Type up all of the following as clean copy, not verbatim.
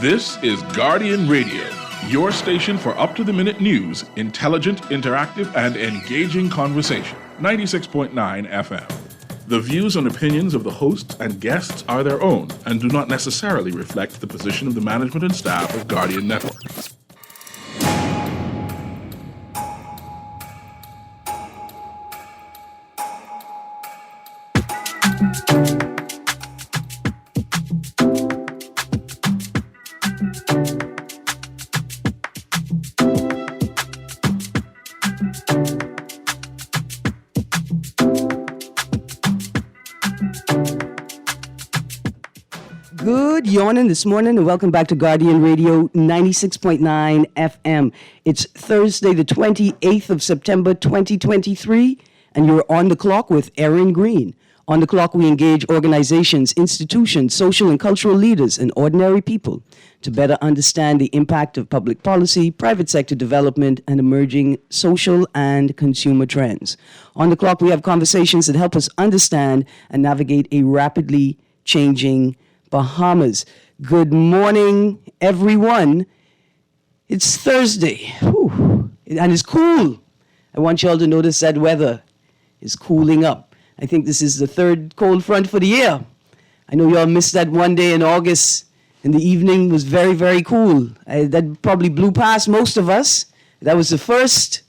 This is Guardian Radio, your station for up-to-the-minute news, intelligent, interactive, and engaging conversation. 96.9 FM. The views and opinions of the hosts and guests are their own and do not necessarily reflect the position of the management and staff of Guardian Network. Good yawning this morning and welcome back to Guardian Radio 96.9 FM. It's Thursday, the 28th of September, 2023, and you're on the clock with Erin Greene. On the clock, we engage organizations, institutions, social and cultural leaders, and ordinary people to better understand the impact of public policy, private sector development, and emerging social and consumer trends. On the clock, we have conversations that help us understand and navigate a rapidly changing Bahamas. Good morning, everyone. It's Thursday, and it's cool. I want you all to notice that weather is cooling up. I think this is the third cold front for the year. I know you all missed that one day in August, and the evening was very, very cool. That probably blew past most of us. That was the first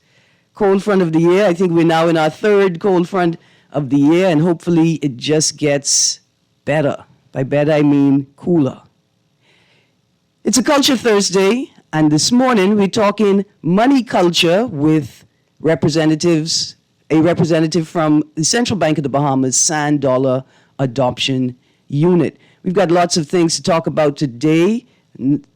cold front of the year. I think we're now in our third cold front of the year, and hopefully it just gets better. By better, I mean cooler. It's a Culture Thursday, and this morning we're talking money culture with a representative from the Central Bank of the Bahamas Sand Dollar Adoption Unit. We've got lots of things to talk about today,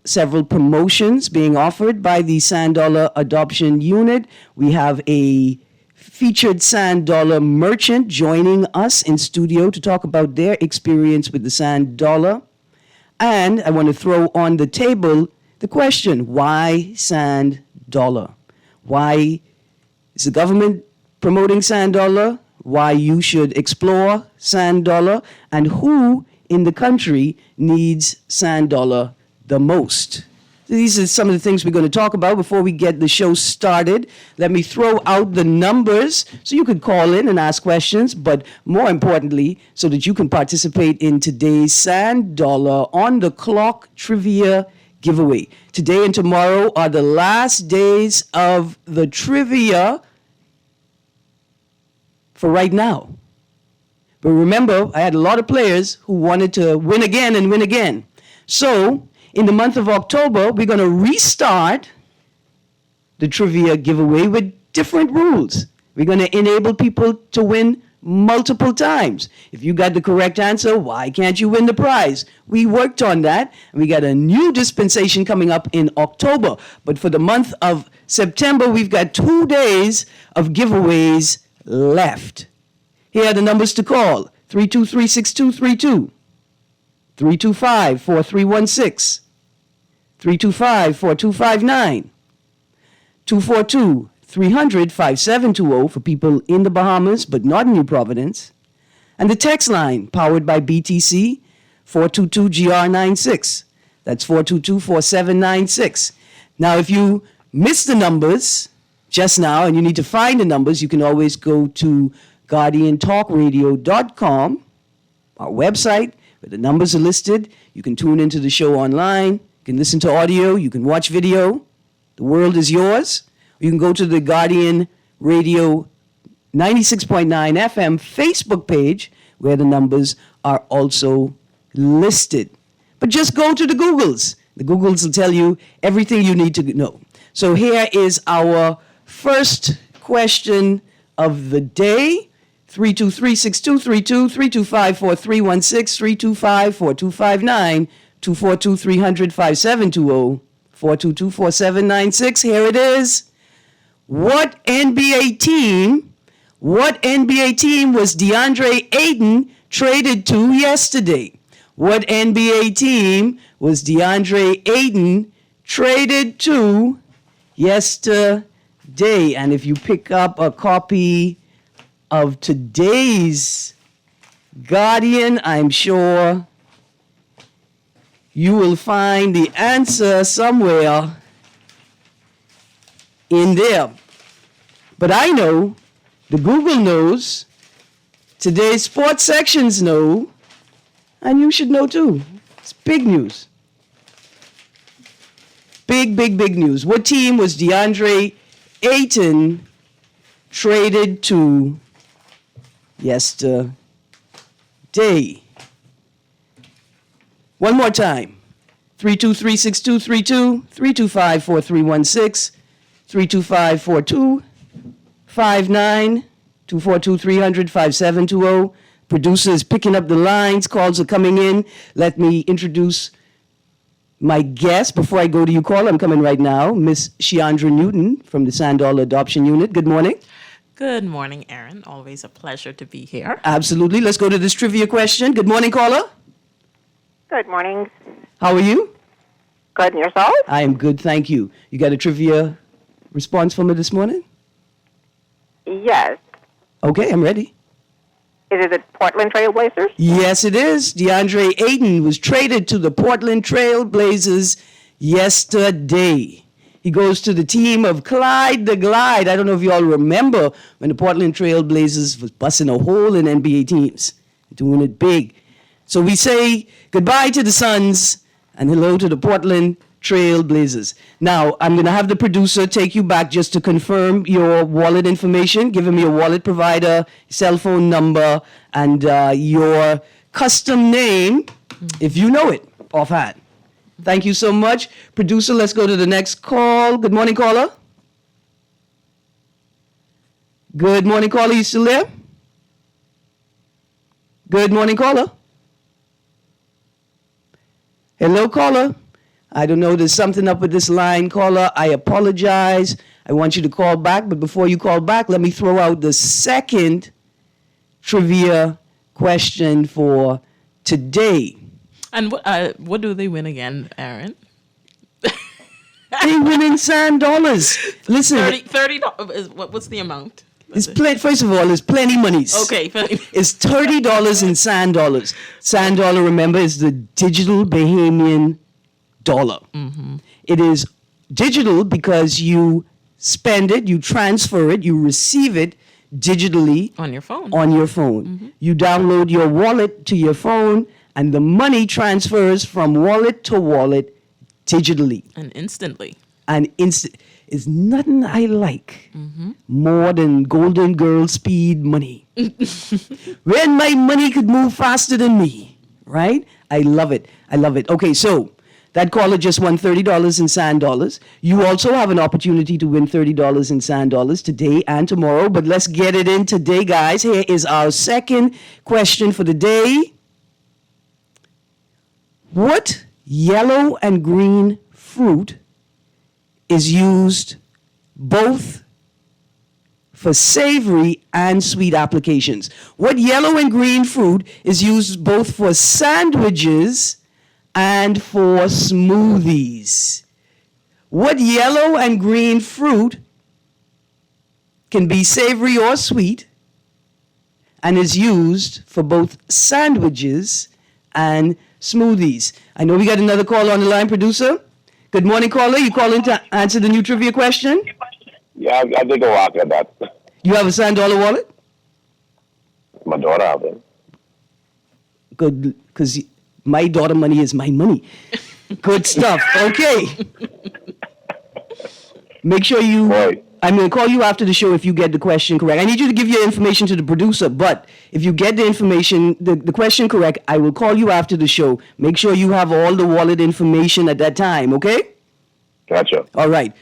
several promotions being offered by the Sand Dollar Adoption Unit. We have a featured Sand Dollar merchant joining us in studio to talk about their experience with the Sand Dollar. And I want to throw on the table the question, why Sand Dollar? Why is the government promoting Sand Dollar? Why you should explore Sand Dollar? And who in the country needs Sand Dollar the most? These are some of the things we're going to talk about before we get the show started. Let me throw out the numbers so you could call in and ask questions, but more importantly, so that you can participate in today's Sand Dollar on the Clock Trivia Giveaway. Today and tomorrow are the last days of the trivia for right now. But remember, I had a lot of players who wanted to win again and win again. So, in the month of October, we're going to restart the trivia giveaway with different rules. We're going to enable people to win multiple times. If you got the correct answer, why can't you win the prize? We worked on that, and we got a new dispensation coming up in October. But for the month of September, we've got 2 days of giveaways left. Here are the numbers to call: 323-6232. 325-4316, 325-4259, 242-300-5720 for people in the Bahamas but not in New Providence, and the text line powered by BTC, 422-GR96. That's 422-4796. Now, if you missed the numbers just now and you need to find the numbers, you can always go to GuardianTalkRadio.com, our website, where the numbers are listed. You can tune into the show online. You can listen to audio. You can watch video. The world is yours. You can go to the Guardian Radio 96.9 FM Facebook page, where the numbers are also listed. But just go to the Googles. The Googles will tell you everything you need to know. So here is our first question of the day. 323-6232, 325-4316, 325-4259, 242-300-5720, 422-4796. Here it is. What NBA team was DeAndre Ayton traded to yesterday? What NBA team was DeAndre Ayton traded to yesterday? And if you pick up a copy of today's Guardian, I'm sure you will find the answer somewhere in there. But I know, the Google knows, today's sports sections know, and you should know too. It's big news. Big, big, big news. What team was DeAndre Ayton traded to yesterday? One more time. 323-6232, 325-4316, 325-4259, 242-300-5720. Producer is picking up the lines. Calls are coming in. Let me introduce my guest. Before I go to you, caller, I'm coming right now. Miss Sheandra Newton from the Sandal Adoption Unit. Good morning. Good morning, Erin. Always a pleasure to be here. Absolutely. Let's go to this trivia question. Good morning, caller. Good morning. How are you? Good, and yourself? I am good, thank you. You got a trivia response for me this morning? Yes. Okay, I'm ready. Is it the Portland Trail Blazers? Yes, it is. DeAndre Ayton was traded to the Portland Trail Blazers yesterday. He goes to the team of Clyde the Glide. I don't know if you all remember when the Portland Trail Blazers was busting a hole in NBA teams, doing it big. So we say goodbye to the Suns and hello to the Portland Trail Blazers. Now, I'm going to have the producer take you back just to confirm your wallet information. Give him your wallet provider, cell phone number, and your custom name, if you know it offhand. Thank you so much. Producer, let's go to the next call. Good morning, caller. Good morning, caller. You still there? Good morning, caller. Hello, caller. I don't know, there's something up with this line, caller. I apologize. I want you to call back, but before you call back, let me throw out the second trivia question for today. And what do they win again, Erin? They win in sand dollars. Listen, $30. What's the amount? First of all, it's plenty monies. Okay. It's $30 in sand dollars. Sand dollar, remember, is the digital Bahamian dollar. Mm-hmm. It is digital because you spend it, you transfer it, you receive it digitally On your phone. Mm-hmm. You download your wallet to your phone, and the money transfers from wallet to wallet digitally. And instantly. And is nothing I like more than Golden Girl speed money. When my money could move faster than me, right? I love it. I love it. Okay, so that caller just won $30 in sand dollars. You also have an opportunity to win $30 in sand dollars today and tomorrow, but let's get it in today, guys. Here is our second question for the day. What yellow and green fruit is used both for savory and sweet applications? What yellow and green fruit is used both for sandwiches and for smoothies? What yellow and green fruit can be savory or sweet and is used for both sandwiches and smoothies? I know we got another call on the line, producer. Good morning, caller. You calling to answer the new trivia question? Yeah, I think I'll walk at that. You have a sand dollar wallet? My daughter have it. Good, because my daughter money is my money. Good stuff. Okay. Make sure you... Right. I'm going to call you after the show if you get the question correct. I need you to give your information to the producer, but if you get the information, the question correct, I will call you after the show. Make sure you have all the wallet information at that time, okay? Gotcha. All right.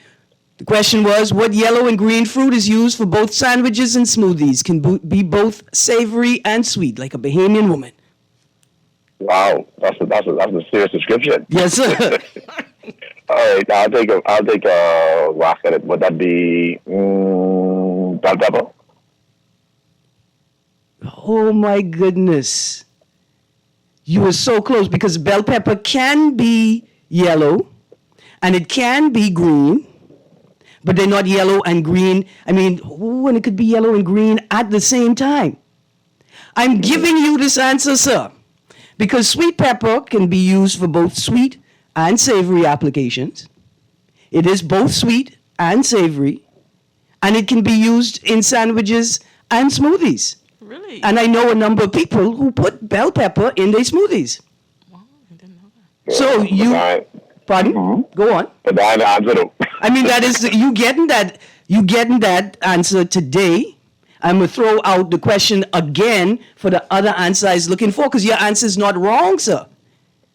The question was, what yellow and green fruit is used for both sandwiches and smoothies? Can be both savory and sweet, like a Bahamian woman. Wow, that's a serious description. Yes, sir. All right, I'll take a whack at it. Would that be bell pepper? Oh my goodness. You were so close because bell pepper can be yellow and it can be green, but they're not yellow and green. I mean, and it could be yellow and green at the same time. I'm giving you this answer, sir, Because sweet pepper can be used for both sweet and savory applications. It is both sweet and savory, and it can be used in sandwiches and smoothies. Really? And I know a number of people who put bell pepper in their smoothies. Wow, I didn't know that. So you, pardon? Go on. But I answer though. I mean, that is you getting that. You getting that answer today. I'm gonna throw out the question again for the other answer I was looking for, because your answer is not wrong, sir.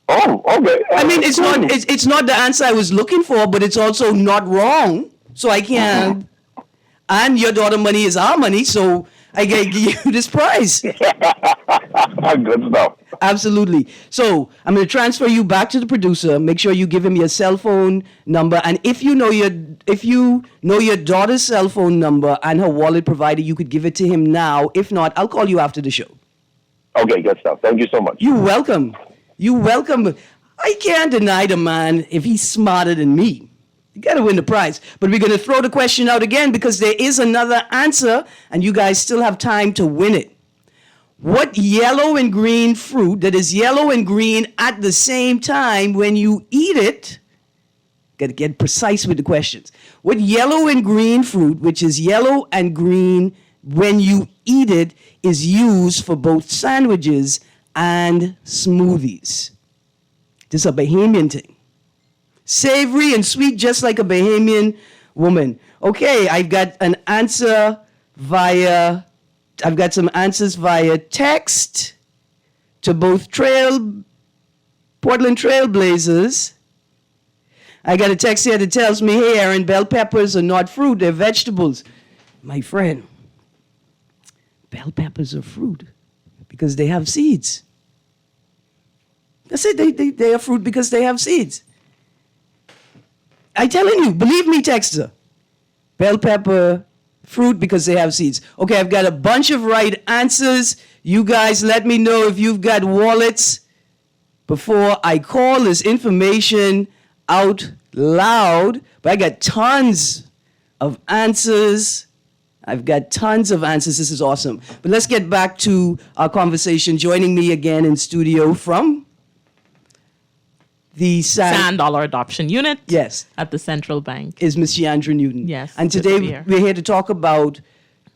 Oh, okay. I mean, it's not the answer I was looking for, but it's also not wrong. So I can't. And your daughter money is our money, so I gotta give you this prize. Good stuff. Absolutely. So I'm going to transfer you back to the producer. Make sure you give him your cell phone number, and if you know your daughter's cell phone number and her wallet provider, you could give it to him now. If not, I'll call you after the show. Okay, good stuff. Thank you so much. You're welcome. You're welcome. I can't deny the man if he's smarter than me. You got to win the prize. But we're going to throw the question out again because there is another answer, and you guys still have time to win it. What yellow and green fruit that is yellow and green at the same time when you eat it? Got to get precise with the questions. What yellow and green fruit, which is yellow and green when you eat it, is used for both sandwiches and smoothies? This is a Bahamian thing. Savory and sweet, just like a Bahamian woman. Okay, I've got some answers via text to both Portland Trailblazers. I got a text here that tells me, hey, Erin, bell peppers are not fruit, they're vegetables. My friend, bell peppers are fruit because they have seeds. That's it, they are fruit because they have seeds. I'm telling you, believe me, texter. Bell pepper, fruit because they have seeds. Okay, I've got a bunch of right answers. You guys let me know if you've got wallets before I call this information out loud. But I got tons of answers. I've got tons of answers. This is awesome. But let's get back to our conversation. Joining me again in studio from the Sand Dollar Adoption Unit. Yes. At the Central Bank. Is Ms. Chandra Newton. Yes. And good to be today here. we're here to talk about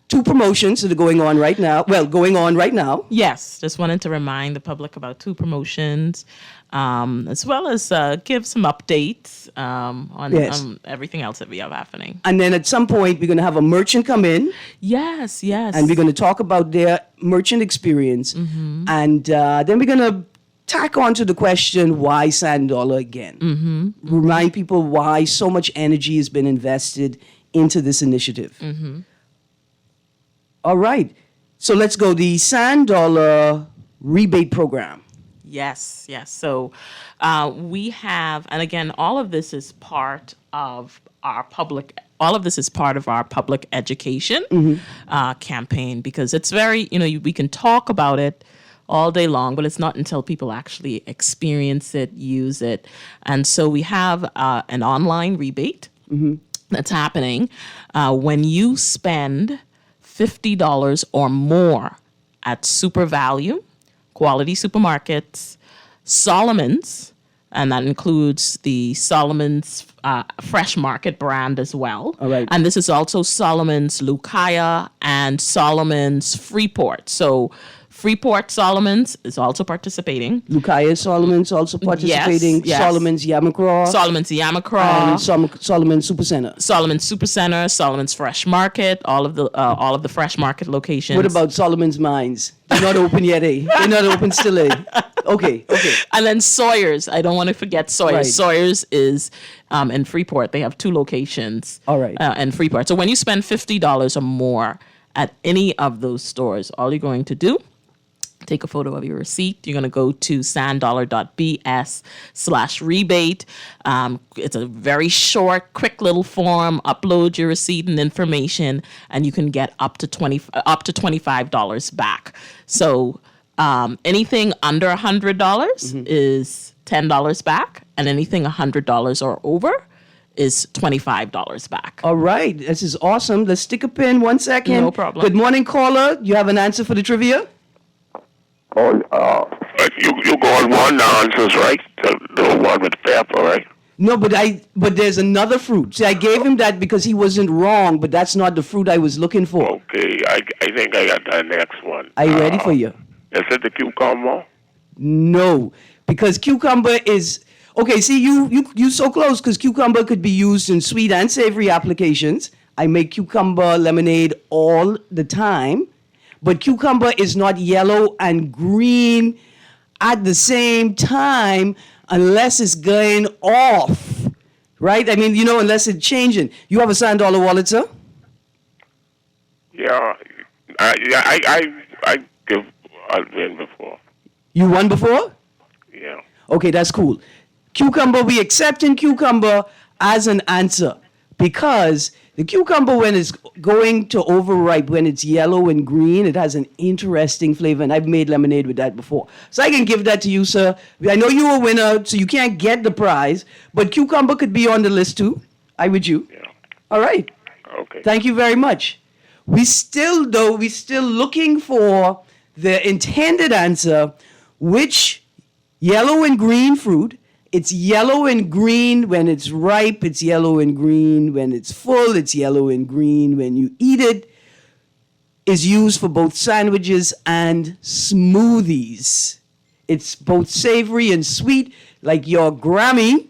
two promotions that are going on right now. Well, going on right now. Yes, just wanted to remind the public about two promotions, as well as give some updates on everything else that we have happening. And then at some point, we're going to have a merchant come in. Yes. And we're going to talk about their merchant experience. Mm-hmm. And then we're going to tack on to the question, why Sand Dollar again? Mm-hmm. Remind people why so much energy has been invested into this initiative. Mm-hmm. All right. So let's go. The Sand Dollar rebate program. Yes. So we have, and again, all of this is part of our public education campaign, because it's very, we can talk about it all day long, but it's not until people actually experience it, use it. And so we have an online rebate that's happening when you spend $50 or more at Super Value, Quality Supermarkets, Solomon's, and that includes the Solomon's Fresh Market brand as well. All right. And this is also Solomon's Lucaya and Solomon's Freeport. So Freeport Solomon's is also participating. Lucaya Solomon's also participating. Yes. Solomon's Yamacraw. Solomon's Yamacraw. And Solomon's Supercenter. Solomon's Supercenter, Solomon's Fresh Market, all of the Fresh Market locations. What about Solomon's Mines? They're not open yet, eh? They're not open still, eh? Okay. And then Sawyer's. I don't want to forget Sawyer's. Right. Sawyer's is in Freeport. They have two locations. All right. In Freeport. So when you spend $50 or more at any of those stores, all you're going to do, take a photo of your receipt. You're going to go to sanddollar.bs/rebate. It's a very short, quick little form. Upload your receipt and information, and you can get up to $25 back. So anything under $100 is $10 back, and anything $100 or over is $25 back. All right. This is awesome. Let's stick a pin 1 second. No problem. Good morning, caller. You have an answer for the trivia? Oh, But you go on one answers, right? The one with pepper, right? No, but there's another fruit. See, I gave him that because he wasn't wrong, but that's not the fruit I was looking for. Okay, I think I got the next one. Are you ready for you? Is it the cucumber? No, because cucumber is okay. See, you so close because cucumber could be used in sweet and savory applications. I make cucumber lemonade all the time, but cucumber is not yellow and green at the same time unless it's going off, right? I mean, unless it's changing. You have a $100 wallet, sir? Yeah, I give I've been before. You won before? Yeah. Okay, that's cool. Cucumber, we accepting cucumber as an answer because the cucumber, when it's going to overripe, when it's yellow and green, it has an interesting flavor, and I've made lemonade with that before. So I can give that to you, sir. I know you're a winner, so you can't get the prize, but cucumber could be on the list too. I with you. Yeah. All right. Okay. Thank you very much. We still looking for the intended answer, which yellow and green fruit. It's yellow and green when it's ripe. It's yellow and green when it's full. It's yellow and green when you eat it. Is used for both sandwiches and smoothies. It's both savory and sweet, like your Grammy.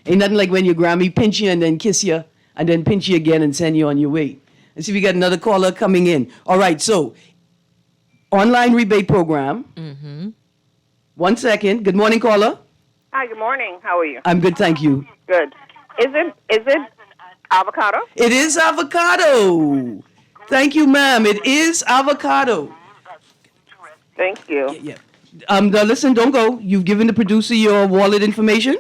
Ain't nothing like when your Grammy pinch you and then kiss you, and then pinch you again and send you on your way. Let's see if we got another caller coming in. All right, so online rebate program. Mm-hmm. 1 second. Good morning, caller. Hi, good morning. How are you? I'm good, thank you. Good. Is it avocado? It is avocado. Thank you, ma'am. It is avocado. Thank you. Yeah. Now listen, don't go. You've given the producer your wallet information?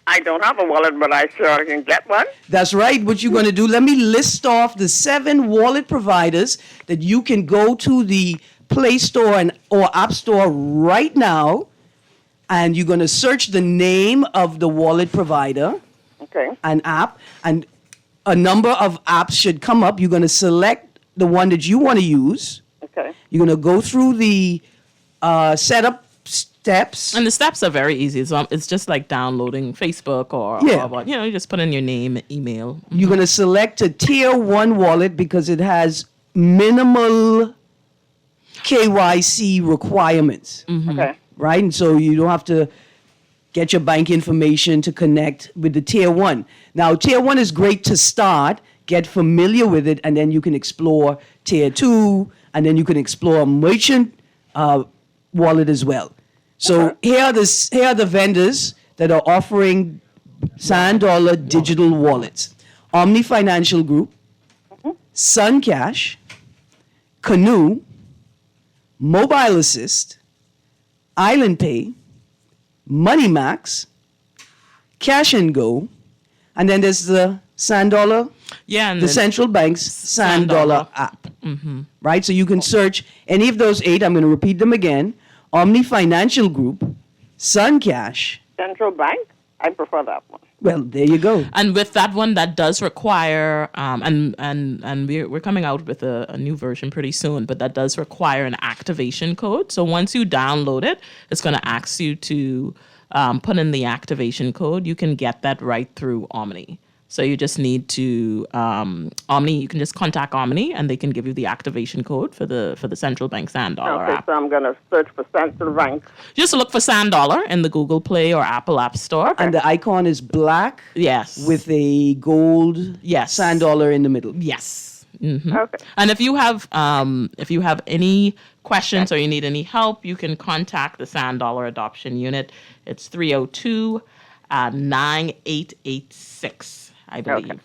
I don't have a wallet, but I sure can get one. That's right. What you're going to do, let me list off the 7 wallet providers that you can go to the Play Store or App Store right now, and you're going to search the name of the wallet provider, Okay. an app, and a number of apps should come up. You're going to select the one that you want to use. Okay. You're going to go through the setup steps. And the steps are very easy. It's just like downloading Facebook or you just put in your name, email. You're going to select a tier 1 wallet because it has minimal KYC requirements. Okay. Right? And so you don't have to get your bank information to connect with the tier 1. Now, tier 1 is great to start, get familiar with it, and then you can explore tier 2, and then you can explore merchant wallet as well. So here are the vendors that are offering $100 digital wallets. Omni Financial Group, Sun Cash, Canoe, Mobile Assist, Island Pay, Money Max, Cash and Go, and then there's the $100, Yeah, and the then central bank's $100 app. Right? So you can search any of those 8. I'm going to repeat them again. Omni Financial Group, Sun Cash. Central Bank? I prefer that one. Well, there you go. And with that one, that does require, and we're coming out with a new version pretty soon, but that does require an activation code. So once you download it, it's going to ask you to put in the activation code. You can get that right through Omni. So you just need to Omni. You can just contact Omni, and they can give you the activation code for the central bank $100 Okay, app. so I'm going to search for Central Bank. Just look for $100 in the Google Play or Apple App Store. And the icon is black Yes. with a gold Yes. $100 in the middle. Yes. Mm-hmm. Okay. And if you have any questions or you need any help, you can contact the $100 Adoption Unit. It's 302-9886, I believe.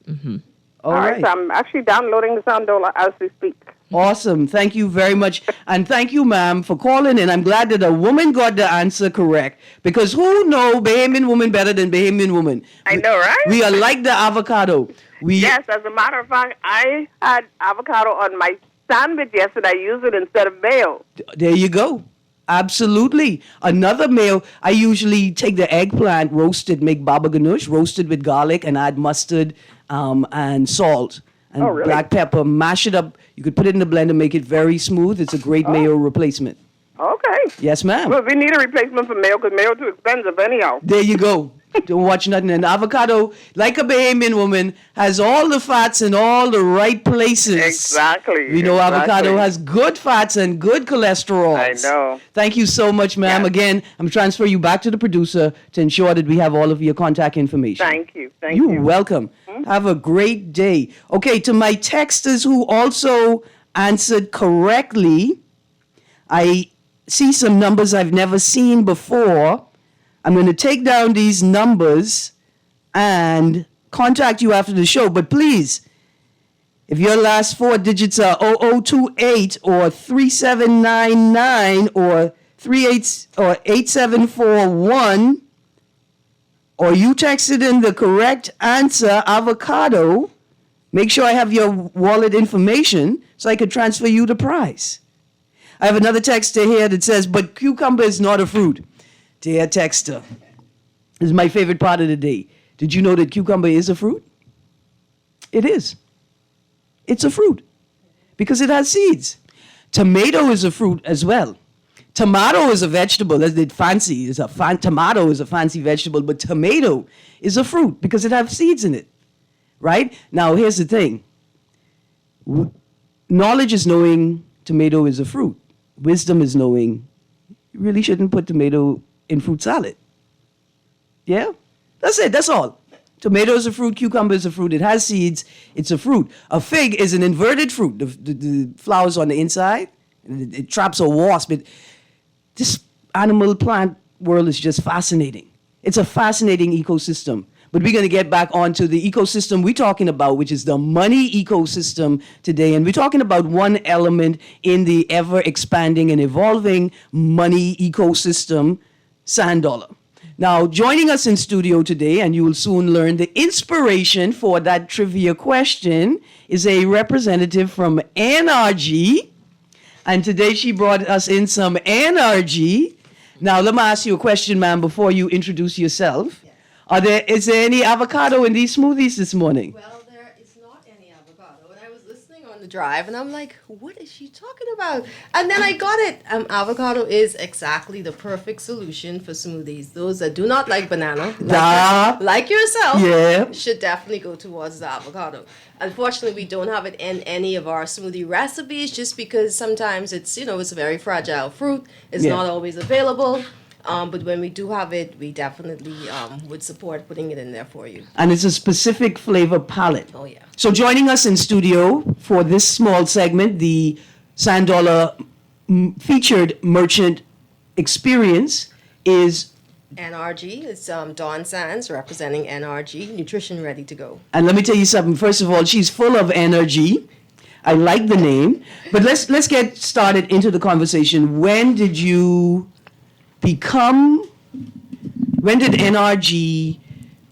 Okay. All right. So I'm actually downloading the $100 as we speak. Awesome. Thank you very much. And thank you, ma'am, for calling in. I'm glad that a woman got the answer correct. Because who know Bahamian woman better than Bahamian woman? I know, right? We are like the avocado. Yes, as a matter of fact, I had avocado on my sandwich yesterday. I used it instead of mayo. There you go. Absolutely. Another meal, I usually take the eggplant, roast it, make baba ganoush, roast it with garlic, and add mustard and salt and really? black pepper. Mash it up. You could put it in the blender, make it very smooth. It's a great mayo replacement. Okay. Yes, ma'am. Well, we need a replacement for mayo because mayo too expensive anyhow. There you go. Don't watch nothing. And avocado, like a Bahamian woman, has all the fats in all the right places. Exactly. We know exactly. avocado has good fats and good cholesterol. I know. Thank you so much, ma'am. Yes. Again, I'm transferring you back to the producer to ensure that we have all of your contact information. Thank you. Thank you. You're welcome. Have a great day. Okay, to my texters who also answered correctly, I see some numbers I've never seen before. I'm going to take down these numbers and contact you after the show. But please, if your last four digits are 0028 or 3799 or 8741, or you texted in the correct answer, avocado, make sure I have your wallet information so I could transfer you the prize. I have another texter here that says, but cucumber is not a fruit. Dear texter, this is my favorite part of the day. Did you know that cucumber is a fruit? It is. It's a fruit because it has seeds. Tomato is a fruit as well. Tomato is a vegetable. That's it fancy. Tomato is a fancy vegetable, but tomato is a fruit because it has seeds in it, right? Now, here's the thing. Knowledge is knowing tomato is a fruit. Wisdom is knowing you really shouldn't put tomato in fruit salad. Yeah? That's it. That's all. Tomato is a fruit. Cucumber is a fruit. It has seeds. It's a fruit. A fig is an inverted fruit. The flowers on the inside. It traps a wasp. This animal plant world is just fascinating. It's a fascinating ecosystem. But we're going to get back onto the ecosystem we're talking about, which is the money ecosystem today. And we're talking about one element in the ever-expanding and evolving money ecosystem, sand dollar. Now, joining us in studio today, and you will soon learn the inspiration for that trivia question, is a representative from NRG. And today she brought us in some NRG. Now, let me ask you a question, ma'am, before you introduce yourself. Is there any avocado in these smoothies this morning? Well, there is not any avocado. And I was listening on the drive, and I'm like, what is she talking about? And then I got it. Avocado is exactly the perfect solution for smoothies. Those that do not like banana, like yourself, should definitely go towards the avocado. Unfortunately, we don't have it in any of our smoothie recipes just because sometimes it's a very fragile fruit. It's not always available. But when we do have it, we definitely would support putting it in there for you. And it's a specific flavor palette. Oh, yeah. So joining us in studio for this small segment, the Sand Dollar featured merchant experience is NRG. It's Dawn Sands representing NRG, Nutrition Ready to Go. And let me tell you something. First of all, she's full of energy. I like the name. But let's get started into the conversation. When did NRG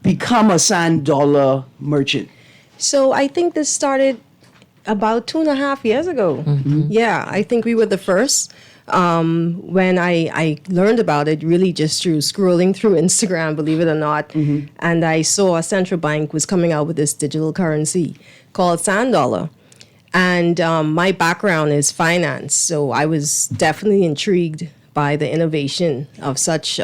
become a sand dollar merchant? So I think this started about 2.5 years ago. Mm-hmm. Yeah, I think we were the first. When I learned about it, really just through scrolling through Instagram, believe it or not, and I saw a central bank was coming out with this digital currency called Sand Dollar. And my background is finance, so I was definitely intrigued by the innovation of such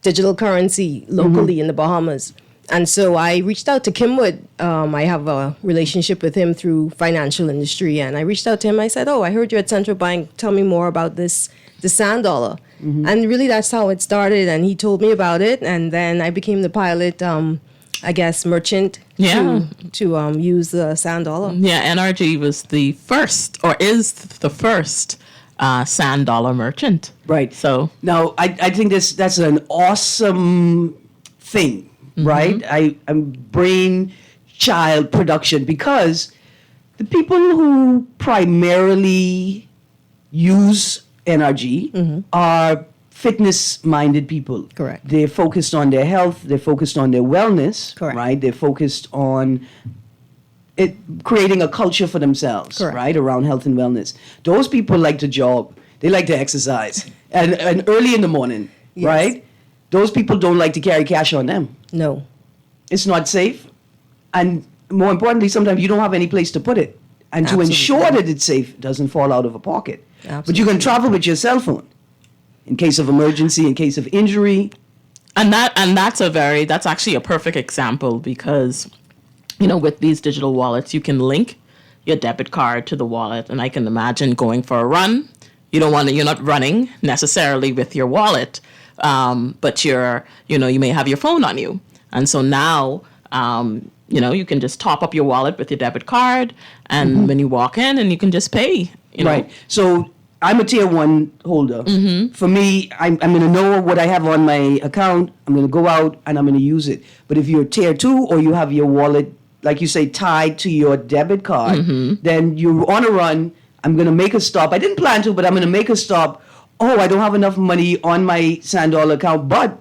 digital currency locally in the Bahamas. And so I reached out to Kimwood. I have a relationship with him through financial industry. And I reached out to him. I said, I heard you're at Central Bank. Tell me more about the sand dollar. Mm-hmm. And really, that's how it started. And he told me about it. And then I became the pilot, merchant to use the sand dollar. Yeah, NRG was the first, or is the first, sand dollar merchant. Right. So now I think that's an awesome thing. Right? I'm brainchild production because the people who primarily use NRG are fitness-minded people. Correct. They're focused on their health. They're focused on their wellness. Correct. Right? They're focused on creating a culture for themselves. Correct. Right? Around health and wellness. Those people like to jog. They like to exercise. and early in the morning. Yes. Right? Those people don't like to carry cash on them. No. It's not safe. And more importantly, sometimes you don't have any place to put it. And to Absolutely. ensure that it's safe, it doesn't fall out of a pocket. But you Absolutely. can travel with your cell phone in case of emergency, in case of injury. And that's actually a perfect example because, with these digital wallets, you can link your debit card to the wallet. And I can imagine going for a run. You're not running necessarily with your wallet, but you may have your phone on you. And so now, you can just top up your wallet with your debit card, and when you walk in, and you can just pay. Right. So I'm a tier 1 holder. For me, I'm going to know what I have on my account. I'm going to go out and I'm going to use it. But if you're tier 2 or you have your wallet, like you say, tied to your debit card, then you're on a run. I'm going to make a stop. I didn't plan to, but I'm going to make a stop. Oh, I don't have enough money on my Sandollar account, but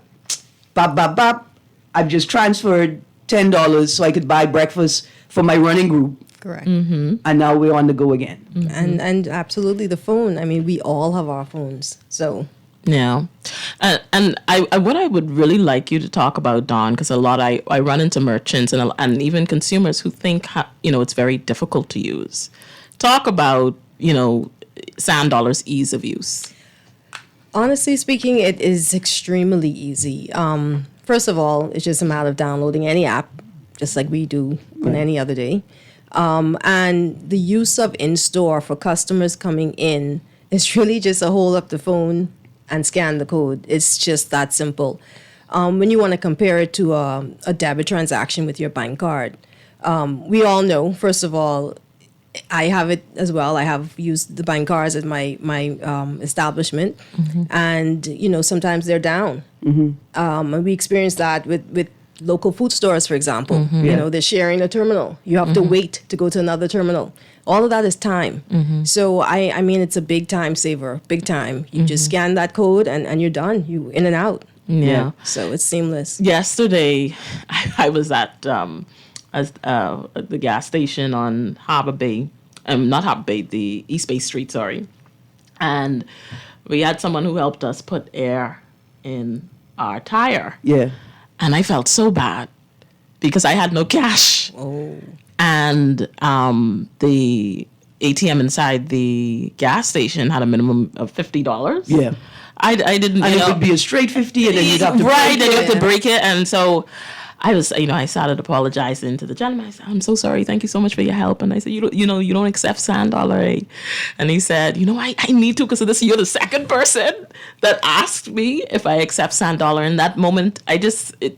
I've just transferred $10 so I could buy breakfast for my running group. Correct. And now we're on the go again. And absolutely the phone. I mean, we all have our phones. So Yeah. And what I would really like you to talk about, Dawn, because I run into merchants and even consumers who think, it's very difficult to use. Talk about, Sandollar's ease of use. honestly speaking, it is extremely easy. First of all, it's just a matter of downloading any app, just like we do on any other day. And the use of in-store for customers coming in is really just a hold up the phone and scan the code. It's just that simple. When you want to compare it to a debit transaction with your bank card, we all know, first of all, I have it as well. I have used the bank cards at my establishment, and sometimes they're down. And we experience that with local food stores, for example. They're sharing a terminal. You have to wait to go to another terminal. All of that is time. So I mean, it's a big time saver, big time. You just scan that code and you're done. You in and out. Yeah. So it's seamless. Yesterday, I was at the gas station on Harbor Bay, not Harbor Bay, the East Bay Street, sorry. And we had someone who helped us put air in our tire. Yeah. And I felt so bad because I had no cash. Oh. And the ATM inside the gas station had a minimum of $50. Yeah. I didn't, And it would be a straight 50 and then you'd have to right, break and you it. have to break it. And so I started apologizing to the gentleman. I said, I'm so sorry. Thank you so much for your help. And I said, you don't accept $100, eh? And he said, I need to, because you're the second person that asked me if I accept $100. In that moment,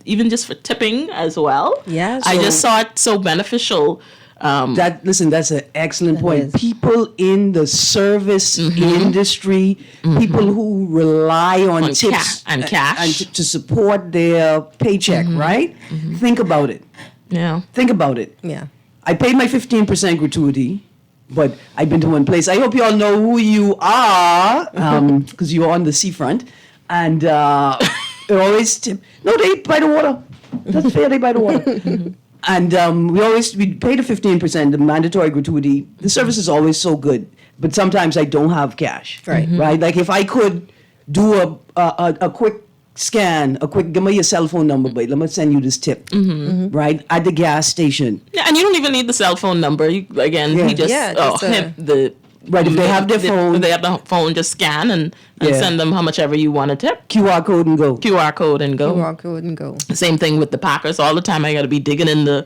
even just for tipping as well. Yeah, I so- just saw it so beneficial. That's an excellent point. is. People in the service industry, people who rely on On tips and cash. and to support their paycheck, right? Think about it. Yeah. Think about it. Yeah. I paid my 15% gratuity, but I've been to one place. I hope you all know who you are, because you're on the seafront, and they always tip. No, they eat by the water. That's fair. They by the water. And we pay the 15%, the mandatory gratuity. The service is always so good, but sometimes I don't have cash. Right. Right. Like if I could do a quick scan, give me your cell phone number, but let me send you this tip. Right at the gas station. Yeah, and you don't even need the cell phone number. He just Yeah, just Right, if they have their phone. If they have the phone, just scan and Yeah. send them how much ever you want to tip. QR code and go. QR code and go. QR code and go. Same thing with the Packers. All the time I got to be digging in the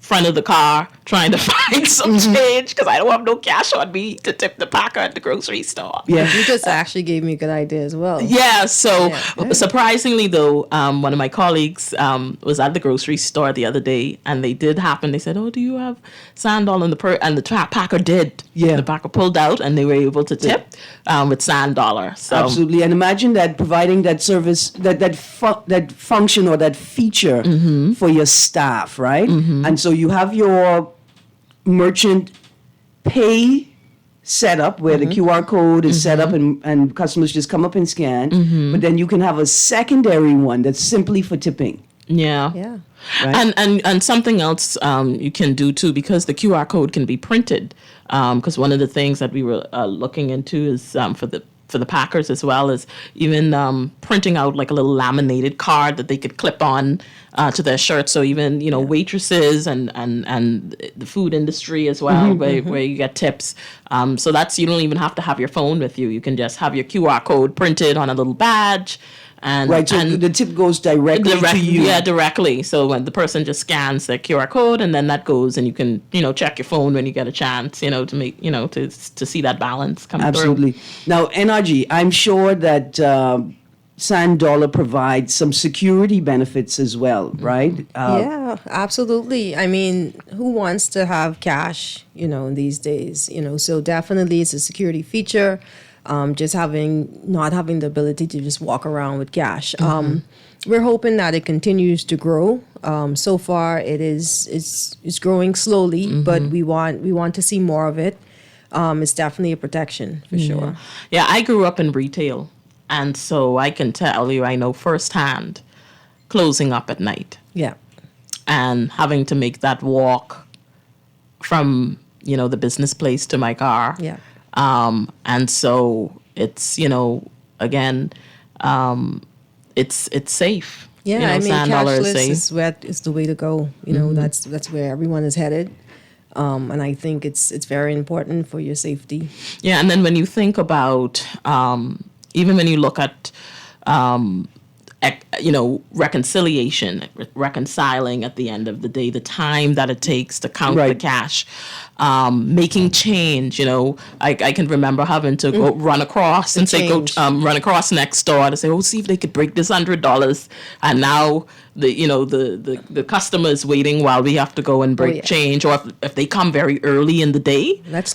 front of the car trying to find some change because I don't have no cash on me to tip the Packer at the grocery store. Yeah. You just actually gave me a good idea as well. Yeah, so Yeah. surprisingly though, one of my colleagues was at the grocery store the other day, and they did happen. They said, "Oh, do you have $100?" And the Packer did. Yeah. The Packer pulled out, and they were able to tip with $100. So Absolutely, and imagine that providing that service, that function or that feature for your staff, right? And so you have your merchant pay set up where the QR code is set up and customers just come up and scan. But then you can have a secondary one that's simply for tipping. yeah. Yeah. Right. And something else you can do too, because the QR code can be printed. Because one of the things that we were looking into is for the packers as well, is even printing out like a little laminated card that they could clip on to their shirt. So even, waitresses and the food industry as well, where you get tips. So you don't even have to have your phone with you. You can just have your QR code printed on a little badge. And, right, so the tip goes directly to you. Yeah, directly. So when the person just scans their QR code, and then that goes, and you can, check your phone when you get a chance, to make, to see that balance come Absolutely. through. Now, NRG, I'm sure that Sand Dollar provides some security benefits as well, right? Yeah, absolutely. I mean, who wants to have cash, these days? So definitely it's a security feature. Just not having the ability to just walk around with cash. We're hoping that it continues to grow. So far, it's growing slowly, but we want to see more of it. It's definitely a protection for sure. Yeah, I grew up in retail, and so I can tell you, I know firsthand closing up at night. Yeah, and having to make that walk from the business place to my car. Yeah. And so it's, again, it's safe. Yeah, Sand Dollar is safe. cashless is the way to go. That's where everyone is headed. And I think it's very important for your safety. Yeah, and then when you think about, even when you look at, reconciliation, reconciling at the end of the day, the time that it takes to count the cash, making change. I can remember having to go run across and say, run across next door to say, see if they could break this $100. And now the customer is waiting while we have to go and break change, or if they come very early in the day. Let's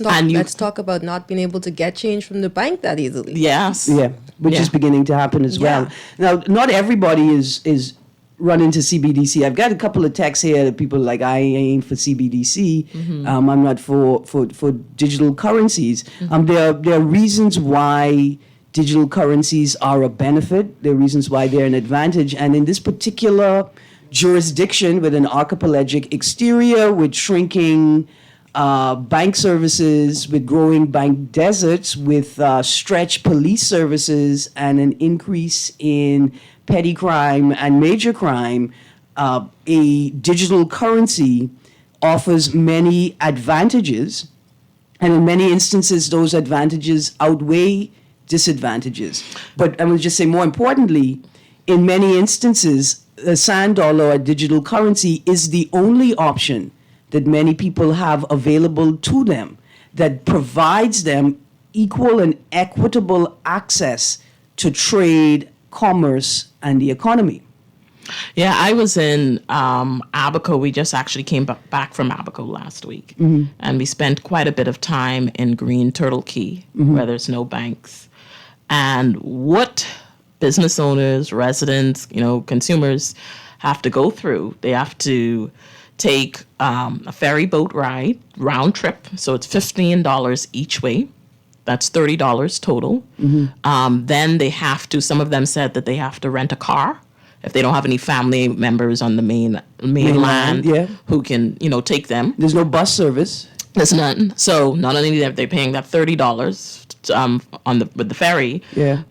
talk about not being able to get change from the bank that easily. Yes. Yeah, which is beginning to happen as well. Now, not everybody is running to CBDC. I've got a couple of texts here that people are like, I ain't for CBDC. I'm not for digital currencies. There are reasons why digital currencies are a benefit. There are reasons why they're an advantage. And in this particular jurisdiction with an archipelagic exterior, with shrinking bank services, with growing bank deserts, with stretched police services, and an increase in petty crime and major crime, a digital currency offers many advantages. And in many instances, those advantages outweigh disadvantages. But I would just say, more importantly, in many instances, a sand dollar, a digital currency, is the only option that many people have available to them that provides them equal and equitable access to trade, commerce, and the economy. Yeah, I was in Abaco. We just actually came back from Abaco last week. And we spent quite a bit of time in Greene, Turtle Key, where there's no banks. And what business owners, residents, consumers have to go through, they have to take a ferry boat ride, round trip. So it's $15 each way. That's $30 total. Then they have to, some of them said that they have to rent a car if they don't have any family members on the mainland who can, take them. There's no bus service. There's none. So not only are they paying that $30 with the ferry,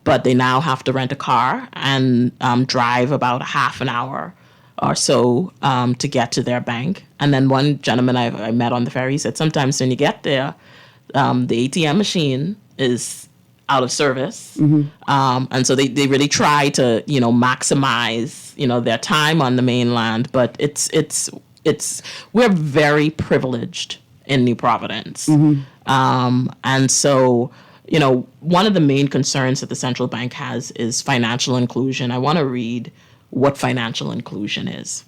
but they now have to rent a car and drive about a half an hour or so to get to their bank. And then one gentleman I met on the ferry said sometimes when you get there, the ATM machine is out of service. And so they really try to, maximize, their time on the mainland. But we're very privileged in New Providence. And so, one of the main concerns that the central bank has is financial inclusion. I want to read what financial inclusion is.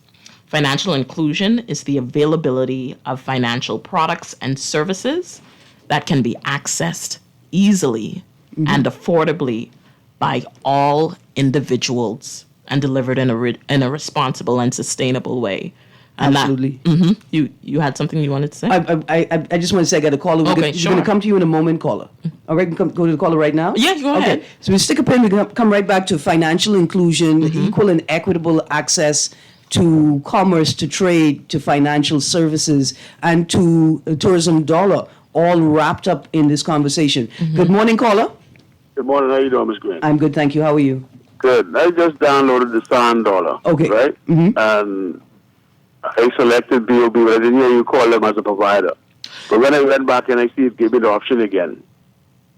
Financial inclusion is the availability of financial products and services that can be accessed easily and affordably by all individuals and delivered in a responsible and sustainable way. And Absolutely. You had something you wanted to say? I just want to say I got a caller. We're going to come to you in a moment, caller. All right, go to the caller right now? Yeah, go ahead. Okay, so we stick a pin, we come right back to financial inclusion, equal and equitable access to commerce, to trade, to financial services, and to tourism dollar, all wrapped up in this conversation. Good morning, caller. Good morning. How you doing, Ms. Greene? I'm good, thank you. How are you? Good. I just downloaded the Sand Dollar. Okay. Right? Mm-hmm. And I selected BOB, but I didn't hear you call them as a provider. But when I went back and I see it gave me the option again.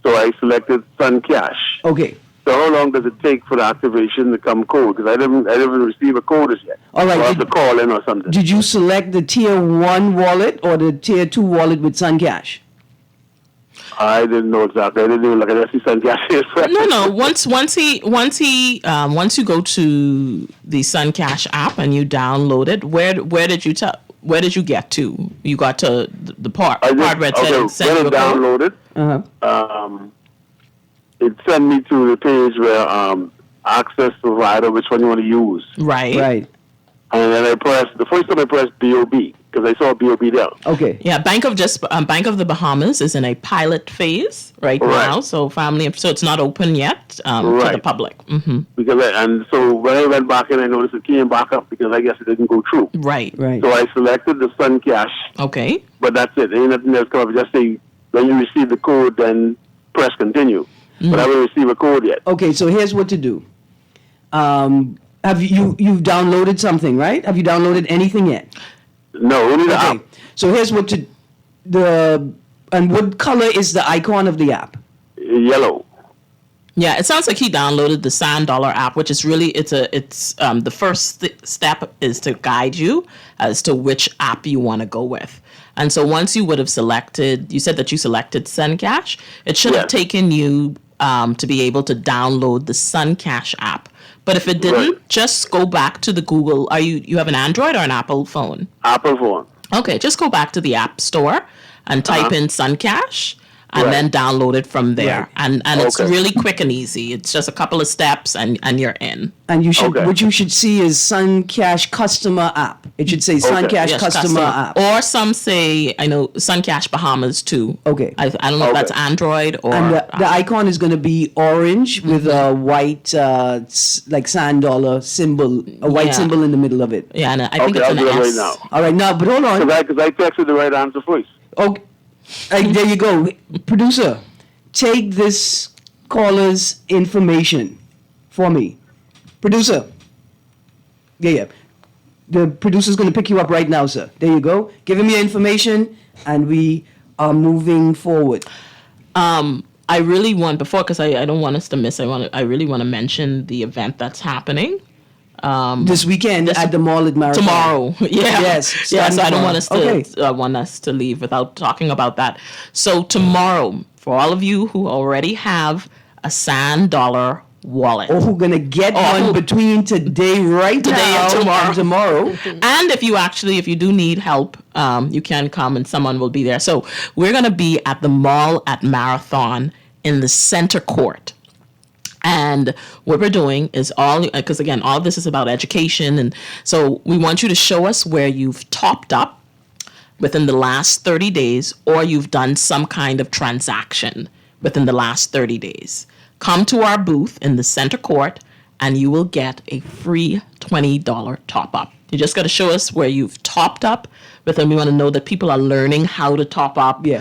So I selected Sun Cash. Okay. So how long does it take for the activation to come code? Because I didn't receive a code as yet. All right. So I have to call in or something. Did you select the Tier 1 wallet or the Tier 2 wallet with Sun Cash? I didn't know exactly. I didn't even look at the Sun Cash. No. Once you go to the Sun Cash app and you download it, where did you get to? You got to the part where it said when I downloaded, it sent me to the page where access provider, which one you want to use. Right. And then the first time I pressed BOB because I saw BOB there. Okay. Yeah, Bank of the Bahamas is in a pilot phase right now, so it's not open yet to the public. Mm-hmm. So when I went back in, I noticed it came back up because I guess it didn't go through. Right. So I selected the Sun Cash. Okay. But that's it. Ain't nothing else come up. Just say when you receive the code, then press continue. Mm-hmm. But I haven't received a code yet. Okay, so here's what to do. Have you've downloaded something, right? Have you downloaded anything yet? No, only the app. So here's what and what color is the icon of the app? Yellow. Yeah, it sounds like he downloaded the Sand Dollar app, which is really the first step is to guide you as to which app you want to go with. And so once you would have selected, you said that you selected SunCash, it should have taken you to be able to download the SunCash app. But if it didn't, just go back to the Google. You have an Android or an Apple phone? Apple phone. Okay, just go back to the App Store and type in SunCash and then download it from there. And it's really quick and easy. It's just a couple of steps and you're in. And you should what you should see is SunCash Customer App. It should say SunCash Customer App. Or some say, I know, SunCash Bahamas too. Okay. I don't know if that's Android or... And the icon is going to be orange with a white, like sand dollar symbol, a white symbol in the middle of it. Yeah, and I think it's I'll an do it S. right now. All right, now, but hold on. Because I texted the right answer first. Okay. There you go. Producer, take this caller's information for me. Producer. Yeah. The producer's going to pick you up right now, sir. There you go. Give him your information, and we are moving forward. I really want, because I don't want us to miss, I really want to mention the event that's happening. This weekend at the mall at Marathon. Tomorrow. Yeah. Yes. Yeah, so I don't want us to leave without talking about that. So tomorrow, for all of you who already have a Sand Dollar wallet. Or who going to get one between today and tomorrow. And if you do need help, you can come and someone will be there. So we're going to be at the mall at Marathon in the center court. And what we're doing is because again, all of this is about education. And so we want you to show us where you've topped up within the last 30 days or you've done some kind of transaction within the last 30 days. Come to our booth in the center court and you will get a free $20 top up. You just got to show us where you've topped up with them. We want to know that people are learning how to top up. Yeah.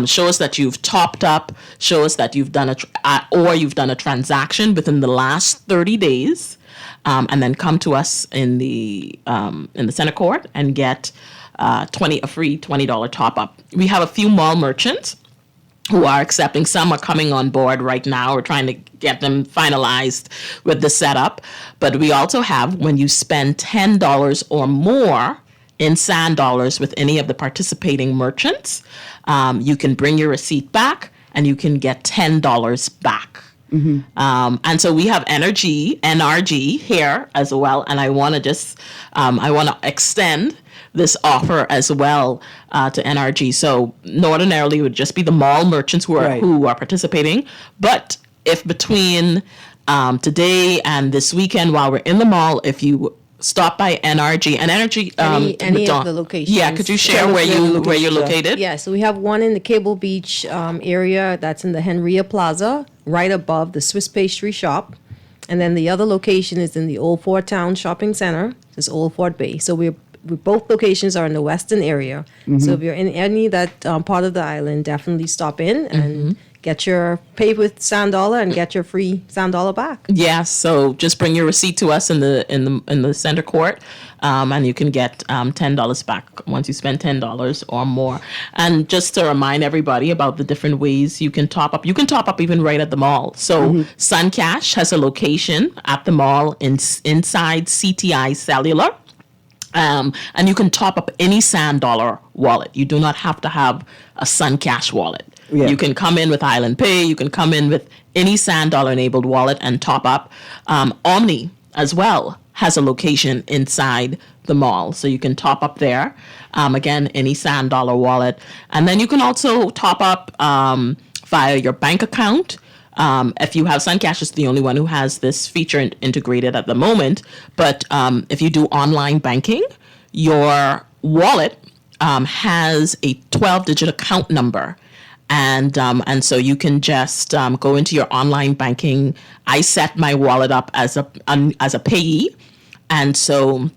Show us that you've topped up. Show us that you've done a transaction within the last 30 days, and then come to us in the center court and get a free $20 top up. We have a few mall merchants who are accepting. Some are coming on board right now. We're trying to get them finalized with the setup. But we also have, when you spend $10 or more in Sand Dollars with any of the participating merchants, you can bring your receipt back and you can get $10 back. Mm-hmm. And so we have NRG here as well. And I want to extend this offer as well to NRG. So ordinarily it would just be the mall merchants who are participating. But if between today and this weekend while we're in the mall, if you stop by NRG and NRG any of the locations. Yeah, could you share where you're located? Yeah, so we have one in the Cable Beach area that's in the Henria Plaza, right above the Swiss Pastry Shop. And then the other location is in the Old Fort Town Shopping Center. It's Old Fort Bay. So both locations are in the western area. Mm-hmm. So if you're in any that part of the island, definitely stop in and pay with sand dollar and get your free sand dollar back. Yes, so just bring your receipt to us in the center court, and you can get $10 back once you spend $10 or more. And just to remind everybody about the different ways you can top up. You can top up even right at the mall. So Sun Cash has a location at the mall inside CTI Cellular. And you can top up any sand dollar wallet. You do not have to have a Sun Cash wallet. Yeah. You can come in with Island Pay. You can come in with any sand dollar enabled wallet and top up. Omni as well has a location inside the mall, so you can top up there. Again, any sand dollar wallet. And then you can also top up via your bank account. If you have SunCash, it's the only one who has this feature integrated at the moment. But if you do online banking, your wallet has a 12-digit account number. And so you can just go into your online banking. I set my wallet up as a payee. And so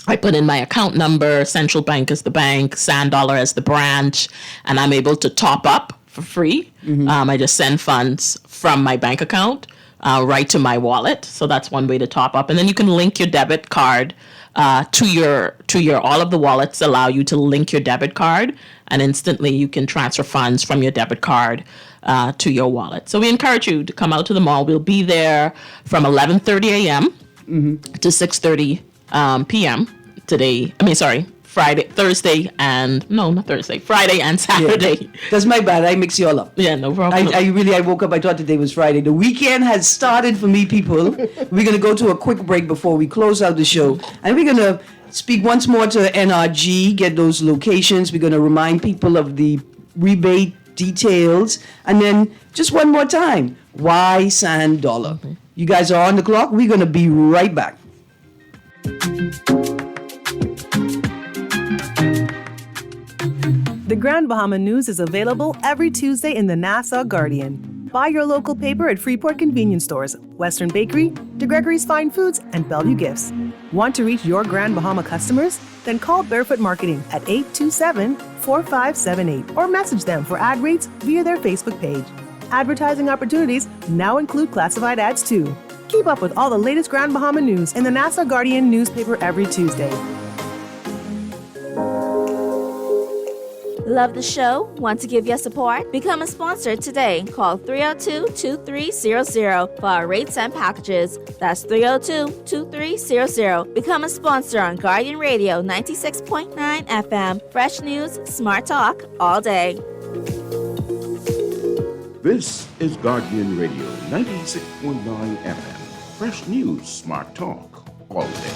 I put in my account number, Central Bank as the bank, Sand Dollar as the branch, and I'm able to top up for free. I just send funds from my bank account right to my wallet. So that's one way to top up. And then you can link your debit card to your all of the wallets allow you to link your debit card, and instantly you can transfer funds from your debit card to your wallet. So we encourage you to come out to the mall. We'll be there from 11:30 a.m. to 6:30 p.m. today. Friday and Saturday. Yeah. That's my bad. I mix you all up. Yeah, no problem. I woke up, I thought today was Friday. The weekend has started for me, people. We're going to go to a quick break before we close out the show. And we're going to speak once more to NRG, get those locations. We're going to remind people of the rebate details. And then just one more time, why Sand Dollar? You guys are on the clock. We're going to be right back. The Grand Bahama News is available every Tuesday in the Nassau Guardian. Buy your local paper at Freeport convenience stores, Western Bakery, DeGregory's Fine Foods, and Bellevue Gifts. Want to reach your Grand Bahama customers? Then call Barefoot Marketing at 827-4578 or message them for ad rates via their Facebook page. Advertising opportunities now include classified ads too. Keep up with all the latest Grand Bahama news in the Nassau Guardian newspaper every Tuesday. Love the show? Want to give your support? Become a sponsor today. Call 302-2300 for our rates and packages. That's 302-2300. Become a sponsor on Guardian Radio 96.9 FM. Fresh news, smart talk, all day. This is Guardian Radio 96.9 FM. Fresh news, smart talk, all day.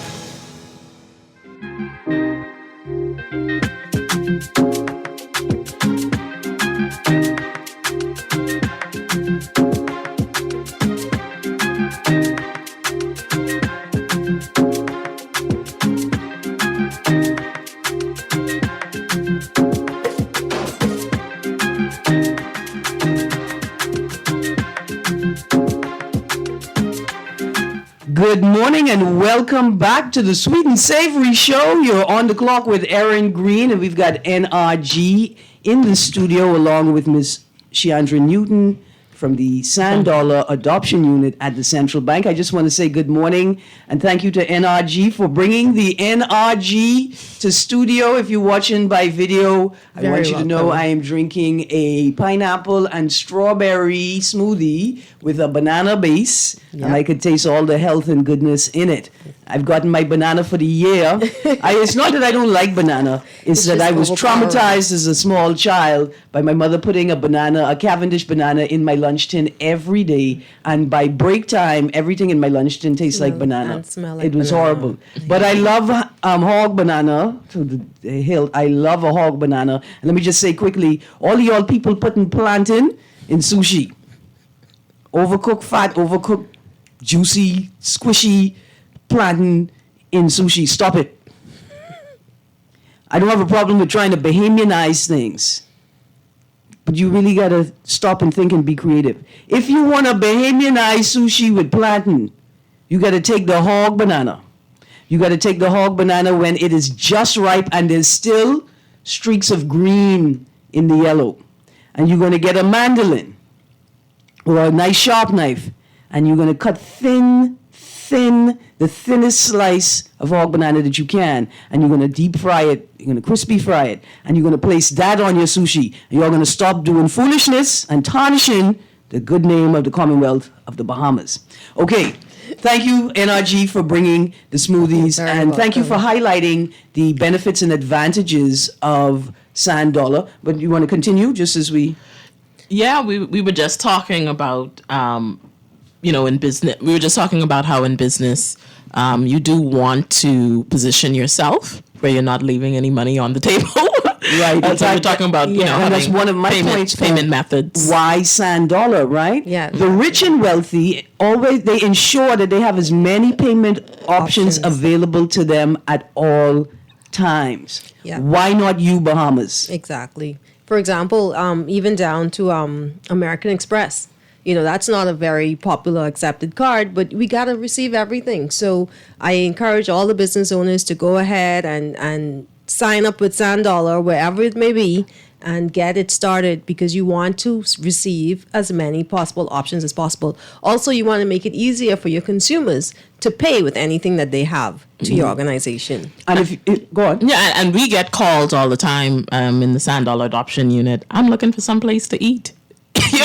Good morning and welcome back to the Sweet and Savory Show. You're on the clock with Erin, Greene, and we've got NRG in the studio along with Miss Sheandra Newton from the Sand Dollar Adoption Unit at the Central Bank. I just want to say good morning and thank you to NRG for bringing the NRG to studio. If you're watching by video, I want you to know I am drinking a pineapple and strawberry smoothie with a banana base, and I could taste all the health and goodness in it. I've gotten my banana for the year. It's not that I don't like banana. It's that I was traumatized as a small child by my mother putting a Cavendish banana in my lunch tin every day. And by break time, everything in my lunch tin tastes like banana. It was horrible. But I love hog banana to the hilt. I love a hog banana. And let me just say quickly, all y'all people putting plantain in sushi. Overcooked fat, overcooked, juicy, squishy plantain in sushi. Stop it. I don't have a problem with trying to Bahamianize things. But you really got to stop and think and be creative. If you want to Bahamianize sushi with plantain, you got to take the hog banana. You got to take the hog banana when it is just ripe and there's still streaks of green in the yellow. And you're going to get a mandolin. or a nice sharp knife, and you're going to cut thin, the thinnest slice of hog banana that you can, and you're going to deep fry it, you're going to crispy fry it, and you're going to place that on your sushi. And you're going to stop doing foolishness and tarnishing the good name of the Commonwealth of the Bahamas. Okay, thank you, NRG, for bringing the smoothies, and thank you for highlighting the benefits and advantages of Sand Dollar. But you want to continue just as we... Yeah, we were just talking about, in business, we were just talking about how in business, you do want to position yourself where you're not leaving any money on the table. Right. So we're talking about, and that's one of my points. Payment methods. Why Sand Dollar, right? Yeah. The rich and wealthy they ensure that they have as many payment options available to them at all times. Yeah. Why not you, Bahamas? Exactly. For example, even down to American Express. That's not a very popular accepted card, but we got to receive everything. So I encourage all the business owners to go ahead and sign up with Sand Dollar, wherever it may be, and get it started, because you want to receive as many possible options as possible. Also, you want to make it easier for your consumers to pay with anything that they have to your organization. And go on. Yeah, and we get calls all the time in the Sand Dollar Adoption Unit. I'm looking for some place to eat.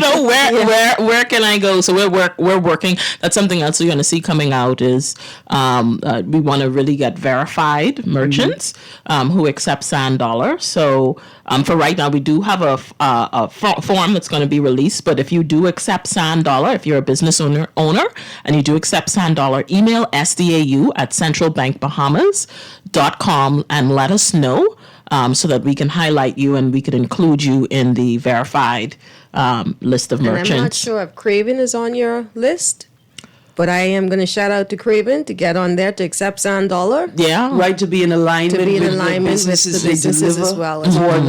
Where can I go? So we're working. That's something else you're going to see coming out is we want to really get verified merchants who accept Sand Dollar. So for right now, we do have a form that's going to be released. But if you do accept Sand Dollar, if you're a business owner and you do accept Sand Dollar, email sdau@centralbankbahamas.com and let us know. So that we can highlight you and we could include you in the verified list of merchants. And I'm not sure if Craven is on your list, but I am going to shout out to Craven to get on there to accept Sand Dollar. Yeah. Right, to be in alignment, with the businesses businesses as well.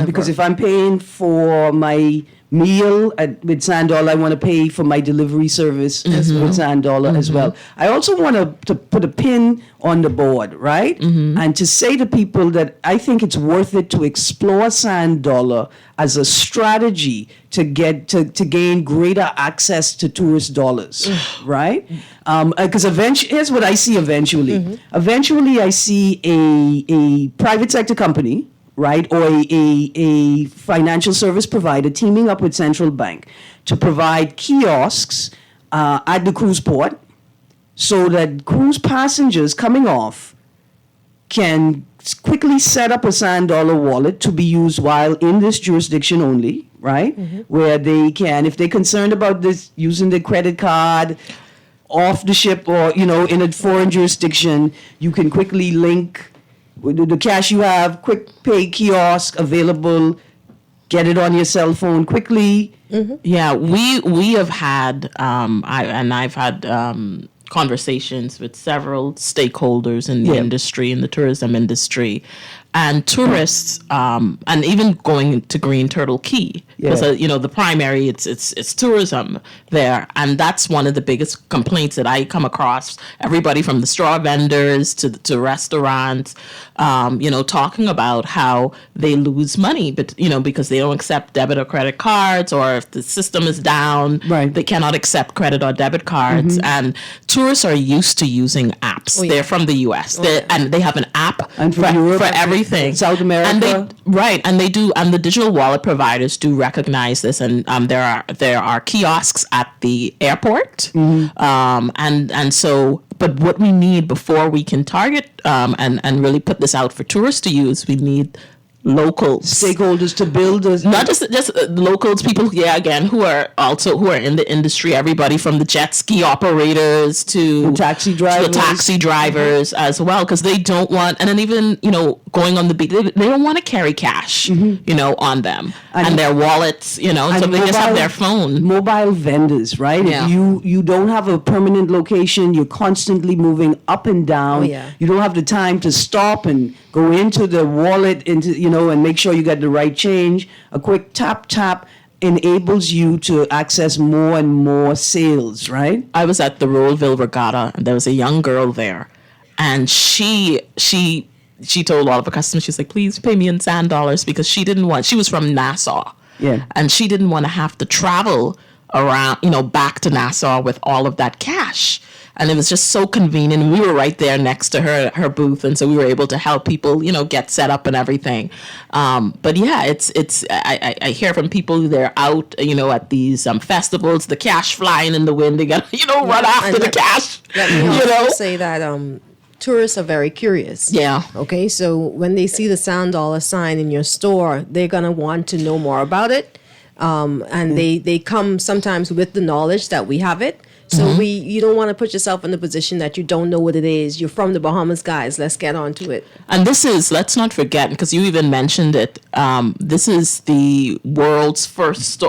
Because if I'm paying for my meal with Sand Dollar, I want to pay for my delivery service with Sand Dollar as well. I also want to put a pin on the board, right? And to say to people that I think it's worth it to explore Sand Dollar as a strategy to get to gain greater access to tourist dollars, right? Because eventually, here's what I see eventually. Eventually, I see a private sector company, right, or a financial service provider teaming up with Central Bank to provide kiosks at the cruise port so that cruise passengers coming off can quickly set up a Sand Dollar wallet to be used while in this jurisdiction only, right, where they can, if they're concerned about this, using their credit card off the ship or, in a foreign jurisdiction, you can quickly link the cash you have, quick pay kiosk available, get it on your cell phone quickly. Yeah, we have had, I've had conversations with several stakeholders in the industry, in the tourism industry, and tourists, and even going to Greene Turtle Key, because the primary it's tourism there, and that's one of the biggest complaints that I come across. Everybody from the straw vendors to restaurants, talking about how they lose money, but because they don't accept debit or credit cards, or if the system is down, they cannot accept credit or debit cards, and tourists are used to using apps. They're from the U.S. And they have an app for everything. South America, and they do, and the digital wallet providers do recognize this, and there are kiosks at the airport, and so. But what we need before we can target and really put this out for tourists to use, we need local stakeholders to build not just locals, people who are in the industry, everybody from the jet ski operators to the taxi drivers, as well, because they don't want, and then even going on the beach, they don't want to carry cash on them and their wallets, so they just have their phone. Mobile vendors, right? If you don't have a permanent location, you're constantly moving up and down. You don't have the time to stop and go into the wallet, and make sure you got the right change. A quick tap enables you to access more and more sales, right? I was at the Rollville Regatta, and there was a young girl there, and she told all of her customers, she's like, please pay me in Sand Dollars, because she was from Nassau. And she didn't want to have to travel around, back to Nassau with all of that cash. And it was just so convenient. We were right there next to her booth, and so we were able to help people, get set up and everything. But yeah, I hear from people, they're out, at these festivals, the cash flying in the wind. They got run after the cash. Let me also say that tourists are very curious. Yeah. Okay, so when they see the Sand Dollar sign in your store, they're gonna want to know more about it, and they come sometimes with the knowledge that we have it. So you don't want to put yourself in the position that you don't know what it is. You're from the Bahamas, guys. Let's get on to it. And this is, let's not forget, because you even mentioned it, this is the world's first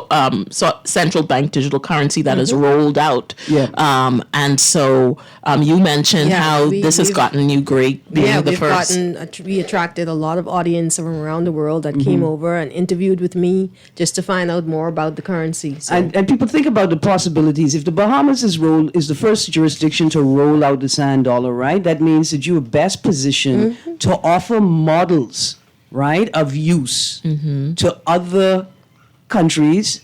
central bank digital currency that is rolled out. Yeah. And so you mentioned how this has gotten you great being the first. We attracted a lot of audience from around the world that came over and interviewed with me just to find out more about the currency. So. And people think about the possibilities. If the Bahamas is the first jurisdiction to roll out the sand dollar, right? That means that you are best positioned to offer models, right, of use to other countries,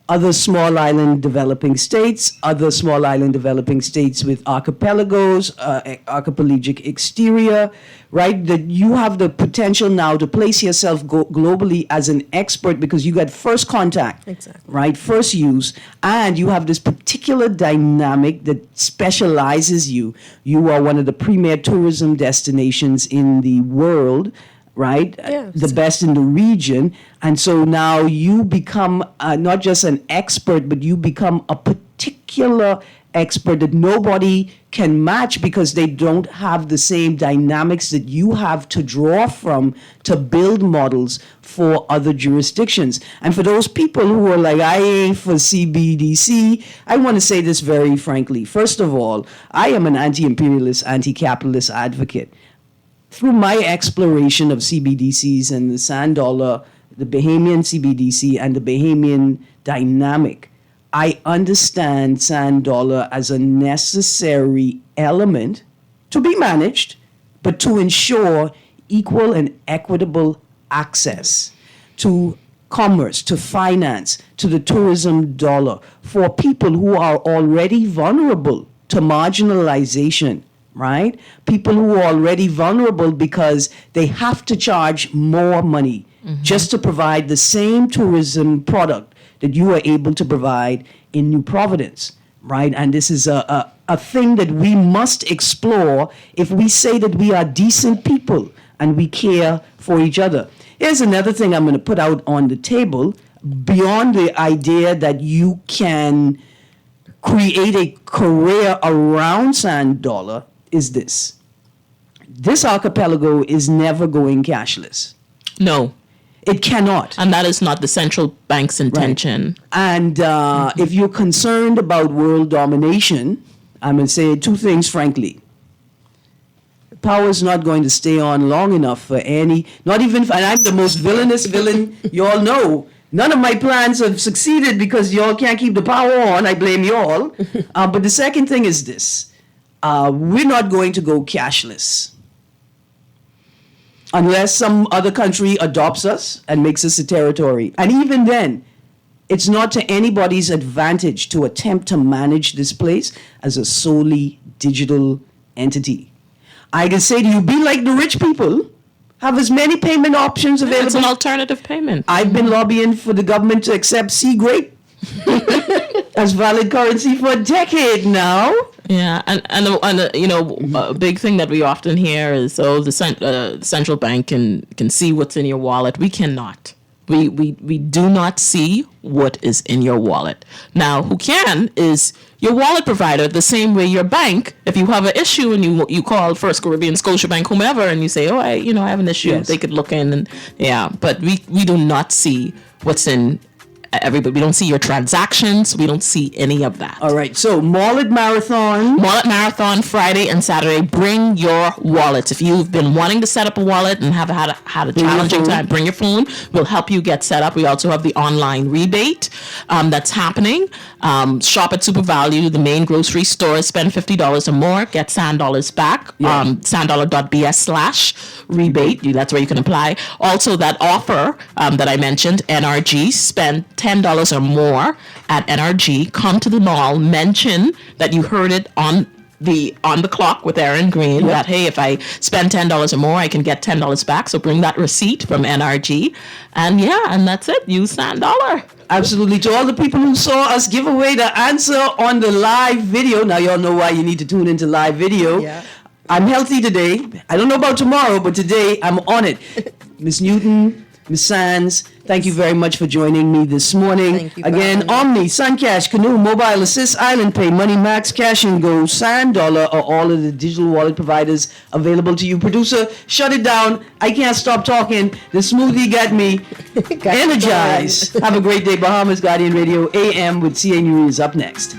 other small island developing states, with archipelagos, archipelagic exterior, right? That you have the potential now to place yourself globally as an expert because you got first contact, right? First use, and you have this particular dynamic that specializes you. You are one of the premier tourism destinations in the world, right? Yes. The best in the region. And so now you become not just an expert, but you become a particular expert that nobody can match because they don't have the same dynamics that you have to draw from to build models for other jurisdictions. And for those people who are like, I ain't for CBDC, I want to say this very frankly. First of all, I am an anti-imperialist, anti-capitalist advocate. Through my exploration of CBDCs and the sand dollar, the Bahamian CBDC and the Bahamian dynamic, I understand sand dollar as a necessary element to be managed, but to ensure equal and equitable access to commerce, to finance, to the tourism dollar for people who are already vulnerable to marginalization. Right? People who are already vulnerable because they have to charge more money just to provide the same tourism product that you are able to provide in New Providence, right? And this is a thing that we must explore if we say that we are decent people and we care for each other. Here's another thing I'm going to put out on the table beyond the idea that you can create a career around sand dollar is this. This archipelago is never going cashless. No. It cannot. And that is not the central bank's intention. Right. And if you're concerned about world domination, I'm going to say two things frankly. Power is not going to stay on long enough for any, not even, and I'm the most villainous villain you all know. None of my plans have succeeded because y'all can't keep the power on. I blame y'all. But the second thing is this. We're not going to go cashless unless some other country adopts us and makes us a territory. And even then, it's not to anybody's advantage to attempt to manage this place as a solely digital entity. I can say to you, be like the rich people. Have as many payment options available. It's an alternative payment. I've been lobbying for the government to accept sea grape as valid currency for a decade now. Yeah, and a big thing that we often hear is, the central bank can see what's in your wallet. We cannot. We do not see what is in your wallet. Now, who can is your wallet provider, the same way your bank. If you have an issue and you call First Caribbean, Scotiabank, whomever, and you say, I have an issue, yes. They could look in and but we do not see what's in everybody. We don't see your transactions. We don't see any of that. All right. So Mullet Marathon, Friday and Saturday. Bring your wallets. If you've been wanting to set up a wallet and have had a challenging time, bring your phone. We'll help you get set up. We also have the online rebate that's happening. Shop at Super Value, the main grocery store. Spend $50 or more. Get $100 back. Yeah. Sanddollar.bs/rebate. That's where you can apply. Also, that offer that I mentioned, NRG, spend $10 or more at NRG, come to the mall, mention that you heard it on the clock with Erin Greene, that, hey, if I spend $10 or more, I can get $10 back. So bring that receipt from NRG. And that's it. Use $10. Absolutely. To all the people who saw us give away the answer on the live video, now y'all know why you need to tune into live video. Yeah. I'm healthy today. I don't know about tomorrow, but today I'm on it. Miss Newton, Miss Sands, thank you very much for joining me this morning. Thank you for Again, having me. Omni, SunCash, Canoe, Mobile Assist, Island Pay, Money Max, Cash and Go, Sand Dollar are all of the digital wallet providers available to you. Producer, shut it down. I can't stop talking. The smoothie got me energized. Have a great day. Bahamas Guardian Radio AM with CA News up next.